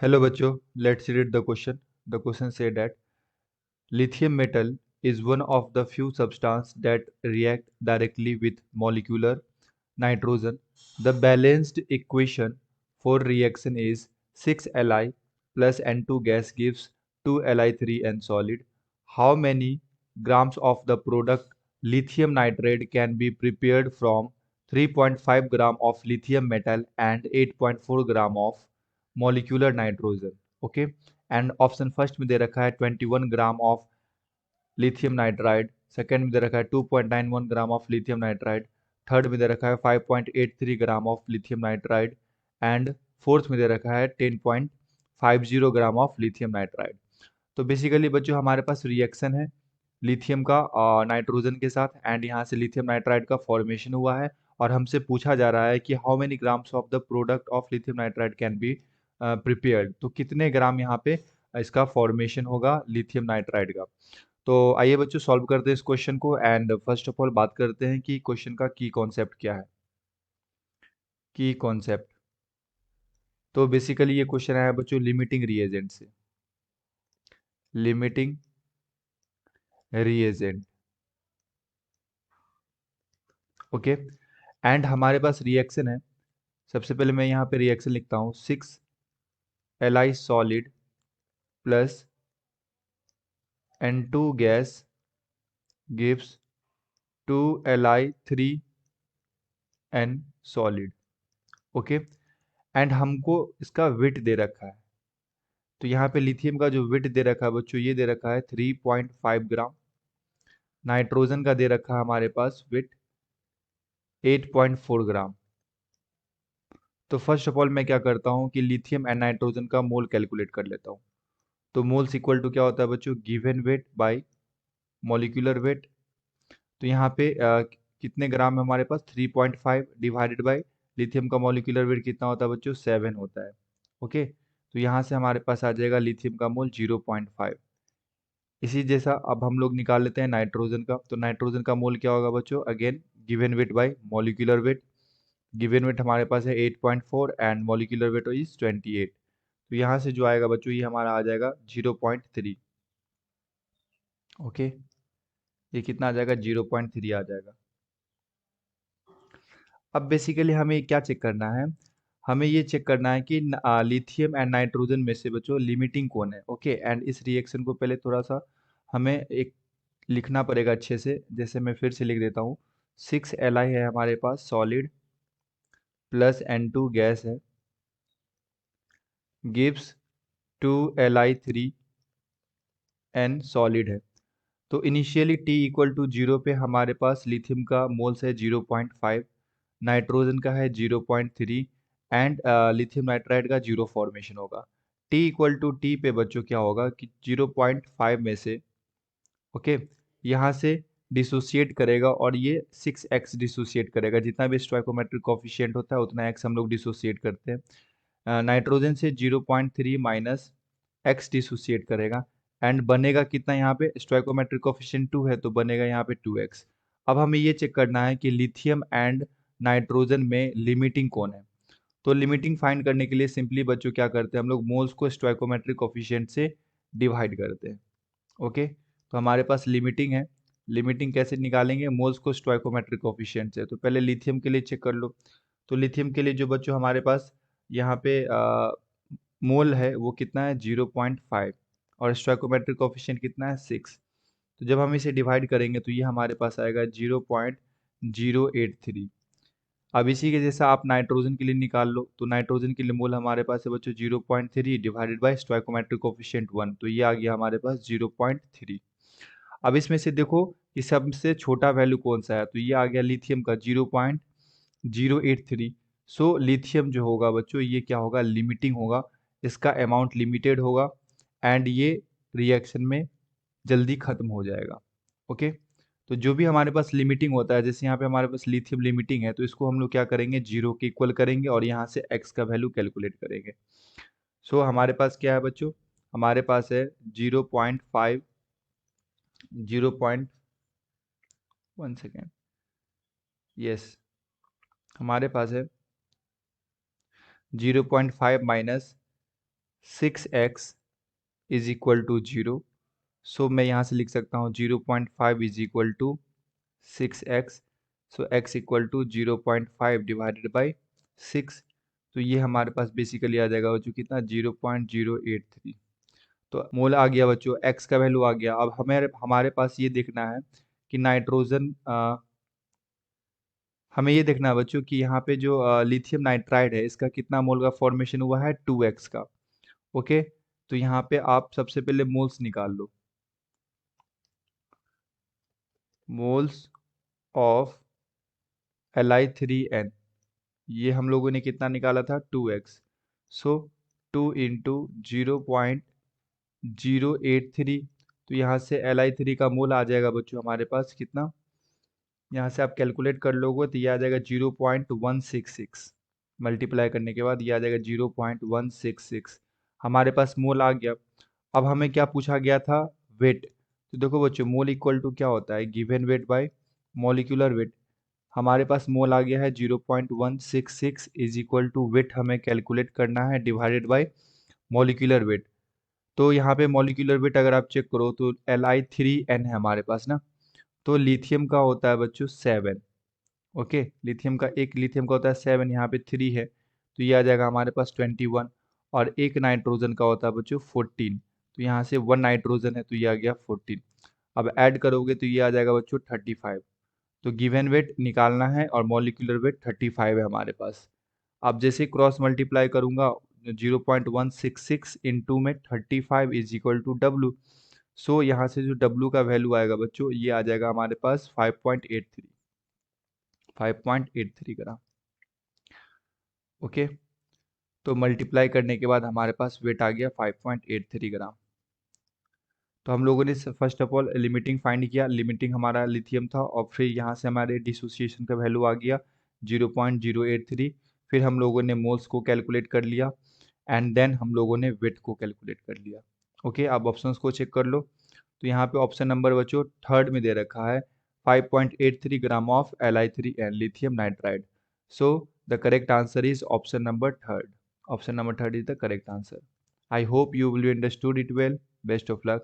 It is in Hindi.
Hello बच्चों, let's read the question. The question said that lithium metal is one of the few substances that react directly with molecular nitrogen. The balanced equation for reaction is 6Li plus N2 gas gives 2Li3N solid. How many grams of the product lithium nitrate can be prepared from 3.5 gram of lithium metal and 8.4 gram of molecular nitrogen? Okay, and option first में दे रखा है 21 gram of lithium nitride, second में दे रखा है 2.91 gram of lithium nitride, third में दे रखा है 5.83 gram of lithium nitride and fourth में दे रखा है 10.50 ग्राम ऑफ लिथियम नाइट्राइड। तो बेसिकली बच्चों हमारे पास रिएक्शन है लिथियम का नाइट्रोजन के साथ एंड यहाँ से लिथियम नाइट्राइड का फॉर्मेशन हुआ है और हमसे पूछा जा रहा है कि how many grams of the product of lithium nitride can be prepared. तो कितने ग्राम यहाँ पे इसका फॉर्मेशन होगा लिथियम नाइट्राइड का। तो आइए बच्चों सॉल्व करते हैं इस क्वेश्चन को एंड फर्स्ट ऑफ ऑल बात करते हैं कि क्वेश्चन का की कॉन्सेप्ट क्या है। की कॉन्सेप्ट तो बेसिकली ये क्वेश्चन आया बच्चों लिमिटिंग रिएजेंट से। Limiting reagent, okay. एंड हमारे पास रिएक्शन है, सबसे पहले मैं यहाँ पे रिएक्शन लिखता हूँ 6Li solid plus N2 gas gives 2Li3N solid, okay. And हमको इसका वेट दे रखा है, तो यहाँ पे लिथियम का जो वेट दे रखा है बच्चों ये दे रखा है 3.5 ग्राम, नाइट्रोजन का दे रखा है हमारे पास वेट 8.4 ग्राम। तो फर्स्ट ऑफ ऑल मैं क्या करता हूँ कि लिथियम एंड नाइट्रोजन का मोल कैलकुलेट कर लेता हूँ। तो मोल्स इक्वल टू क्या होता है बच्चों, given weight by molecular weight. तो यहाँ पे कितने ग्राम है हमारे पास 3.5 डिवाइडेड बाय लिथियम का मॉलिक्यूलर वेट कितना होता है बच्चों 7 होता है, ओके। तो यहाँ से हमारे पास आ जाएगा लिथियम का मोल 0.5। इसी जैसा अब हम लोग निकाल लेते हैं नाइट्रोजन का। तो नाइट्रोजन का मोल क्या होगा बच्चों, again given weight by molecular weight. Given weight हमारे पास है 8.4 एंड मॉलिक्यूलर वेट इज 28। तो यहाँ से जो आएगा बच्चों ये हमारा आ जाएगा 0.3, ओके। ये कितना आ जाएगा 0.3 आ जाएगा। अब बेसिकली हमें क्या चेक करना है, हमें ये चेक करना है कि लिथियम एंड नाइट्रोजन में से बच्चों लिमिटिंग कौन है, ओके। एंड इस रिएक्शन को पहले थोड़ा सा हमें एक लिखना पड़ेगा अच्छे से। जैसे मैं फिर से लिख देता हूँ 6Li है हमारे पास सॉलिड प्लस N2 गैस है गिव्स 2Li3N सॉलिड है। तो इनिशियली T इक्वल टू 0 पे हमारे पास लिथियम का मोल्स है 0.5, नाइट्रोजन का है 0.3 एंड लिथियम नाइट्राइड का 0 फॉर्मेशन होगा। T इक्वल टू टी पे बच्चों क्या होगा कि 0.5 में से, ओके, यहाँ से डिसोसिएट करेगा और ये 6x डिसोसिएट करेगा। जितना भी स्टोइकोमेट्रिक कोफिशिएंट होता है उतना x हम लोग डिसोसिएट करते हैं। नाइट्रोजन से 0.3 माइनस x डिसोसिएट करेगा एंड बनेगा कितना, यहाँ पे स्टोइकोमेट्रिक कोफिशिएंट 2 है तो बनेगा यहाँ पे 2x। अब हमें ये चेक करना है कि लिथियम एंड नाइट्रोजन में लिमिटिंग कौन है। तो लिमिटिंग फाइंड करने के लिए सिंपली बच्चों क्या करते हैं, हम लोग मोल्स को स्टोइकोमेट्रिक कोफिशिएंट से डिवाइड करते हैं, ओके। तो हमारे पास लिमिटिंग है, लिमिटिंग कैसे निकालेंगे, मोल्स को स्टोइकोमेट्रिक कोफिशिएंट से। तो पहले लिथियम के लिए चेक कर लो। तो लिथियम के लिए जो बच्चों हमारे पास यहाँ पे मोल है वो कितना है 0.5 और स्टोइकोमेट्रिक कोफिशिएंट कितना है 6। तो जब हम इसे डिवाइड करेंगे तो ये हमारे पास आएगा 0.083। अब इसी के जैसा आप नाइट्रोजन के लिए निकाल लो। तो नाइट्रोजन के लिए मोल हमारे पास है बच्चों 0.3 डिवाइडेड बाय स्टोइकोमेट्रिक कोफिशिएंट 1, तो ये आ गया हमारे पास 0.3। अब इसमें से देखो कि सबसे छोटा वैल्यू कौन सा है, तो ये आ गया लिथियम का 0.083। सो लिथियम जो होगा बच्चों ये क्या होगा, लिमिटिंग होगा, इसका अमाउंट लिमिटेड होगा एंड ये रिएक्शन में जल्दी खत्म हो जाएगा, ओके। तो जो भी हमारे पास लिमिटिंग होता है, जैसे यहाँ पे हमारे पास लिथियम लिमिटिंग है तो इसको हम लोग क्या करेंगे, जीरो के इक्वल करेंगे और यहाँ से एक्स का वैल्यू कैलकुलेट करेंगे। सो हमारे पास क्या है बच्चों, हमारे पास है 0.5, 0.1 सेकेंड, यस, हमारे पास है 0.5 minus 6x is equal to 0। So मैं यहाँ से लिख सकता हूँ 0.5 is equal to 6x। So x equal to 0.5 divided by 6। तो ये हमारे पास बेसिकली आ जाएगा बच्चों कितना 0.083। तो मोल आ गया बच्चों, x का वैल्यू आ गया। अब हमें हमारे पास ये देखना है कि नाइट्रोजन हमें ये देखना है बच्चों कि यहाँ पे जो लिथियम नाइट्राइड है इसका कितना मोल का फॉर्मेशन हुआ है 2x का। ओके, तो यहाँ पे आप सबसे पहले मोल्स निकाल लो। मोल्स ऑफ Li3n, ये हम लोगों ने कितना निकाला था 2x। सो 2 इंटू 0.083। तो यहाँ से Li3 का मोल आ जाएगा बच्चों हमारे पास कितना, यहाँ से आप कैलकुलेट कर लोगे तो ये आ जाएगा 0.166। मल्टीप्लाई करने के बाद ये आ जाएगा 0.166। हमारे पास मोल आ गया। अब हमें क्या पूछा गया था, वेट। तो देखो बच्चों मोल इक्वल टू क्या होता है, given weight by molecular weight. हमारे पास मोल आ गया है 0.166 इज इक्वल टू वेट हमें कैलकुलेट करना है डिवाइडेड बाय मॉलिक्यूलर वेट। तो यहाँ पे मॉलिक्यूलर वेट अगर आप चेक करो तो Li3n है हमारे पास ना। तो लिथियम का होता है बच्चों 7। ओके, लिथियम का एक लिथियम का होता है 7, यहाँ पे 3 है तो ये आ जाएगा हमारे पास 21। और एक नाइट्रोजन का होता है बच्चों 14। तो यहाँ से 1 नाइट्रोजन है तो ये आ गया 14। अब ऐड करोगे तो ये आ जाएगा बच्चों 35। तो गिवन वेट निकालना है और मॉलिक्यूलर वेट 35 है हमारे पास। अब जैसे क्रॉस मल्टीप्लाई करूंगा 0.166 इंटू में 35 इज इक्वल टू डब्लू। सो यहाँ से जो डब्लू का वैल्यू आएगा बच्चों ये आ जाएगा हमारे पास 5.83 ग्राम। ओके, तो मल्टीप्लाई करने के बाद हमारे पास वेट आ गया 5.83 ग्राम। तो हम लोगों ने first of all limiting find किया, लिमिटिंग हमारा लिथियम था और फिर यहाँ से हमारे डिसोसिएशन का वैल्यू आ गया 0.083। फिर हम लोगों ने मोल्स को कैलकुलेट कर लिया एंड देन हम लोगों ने वेट को कैलकुलेट कर लिया। ओके, अब ऑप्शंस को चेक कर लो। तो यहाँ पे ऑप्शन नंबर बच्चों थर्ड में दे रखा है 5.83 gram of Li3n lithium nitride. So the correct answer is option number third. Option number third is the correct answer. I hope you will understood it well. Best of luck.